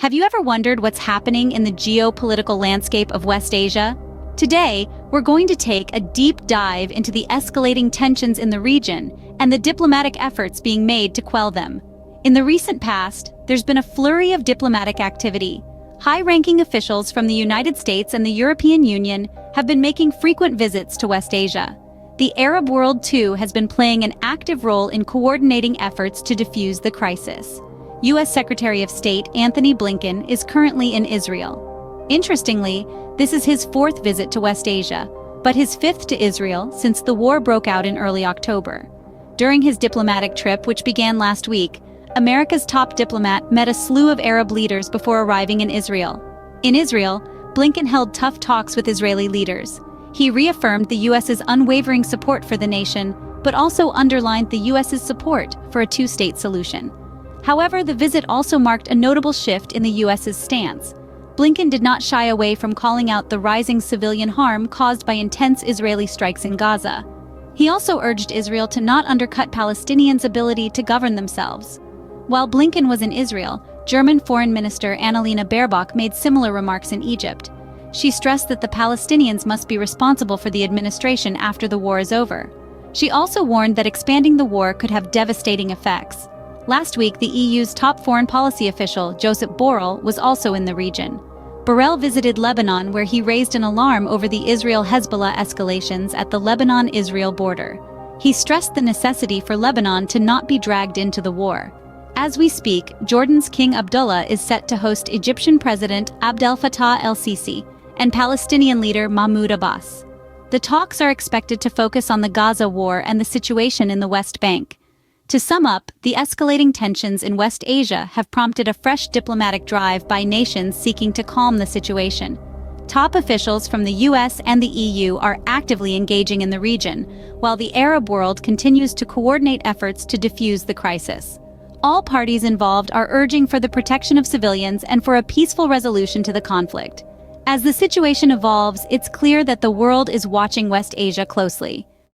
Have you ever wondered what's happening in the geopolitical landscape of West Asia? Today, we're going to take a deep dive into the escalating tensions in the region and the diplomatic efforts being made to quell them. In the recent past, there's been a flurry of diplomatic activity. High-ranking officials from the United States and the European Union have been making frequent visits to West Asia. The Arab world, too, has been playing an active role in coordinating efforts to defuse the crisis. U.S. Secretary of State Antony Blinken is currently in Israel. Interestingly, this is his fourth visit to West Asia, but his fifth to Israel since the war broke out in early October. During his diplomatic trip, which began last week, America's top diplomat met a slew of Arab leaders before arriving in Israel. In Israel, Blinken held tough talks with Israeli leaders. He reaffirmed the U.S.'s unwavering support for the nation, but also underlined the U.S.'s support for a two-state solution. However, the visit also marked a notable shift in the U.S.'s stance. Blinken did not shy away from calling out the rising civilian harm caused by intense Israeli strikes in Gaza. He also urged Israel to not undercut Palestinians' ability to govern themselves. While Blinken was in Israel, German Foreign Minister Annalena Baerbock made similar remarks in Egypt. She stressed that the Palestinians must be responsible for the administration after the war is over. She also warned that expanding the war could have devastating effects. Last week, the EU's top foreign policy official, Josep Borrell, was also in the region. Borrell visited Lebanon, where he raised an alarm over the Israel-Hezbollah escalations at the Lebanon-Israel border. He stressed the necessity for Lebanon to not be dragged into the war. As we speak, Jordan's King Abdullah is set to host Egyptian President Abdel Fattah el-Sisi and Palestinian leader Mahmoud Abbas. The talks are expected to focus on the Gaza war and the situation in the West Bank. To sum up, the escalating tensions in West Asia have prompted a fresh diplomatic drive by nations seeking to calm the situation. Top officials from the US and the EU are actively engaging in the region, while the Arab world continues to coordinate efforts to defuse the crisis. All parties involved are urging for the protection of civilians and for a peaceful resolution to the conflict. As the situation evolves, it's clear that the world is watching West Asia closely.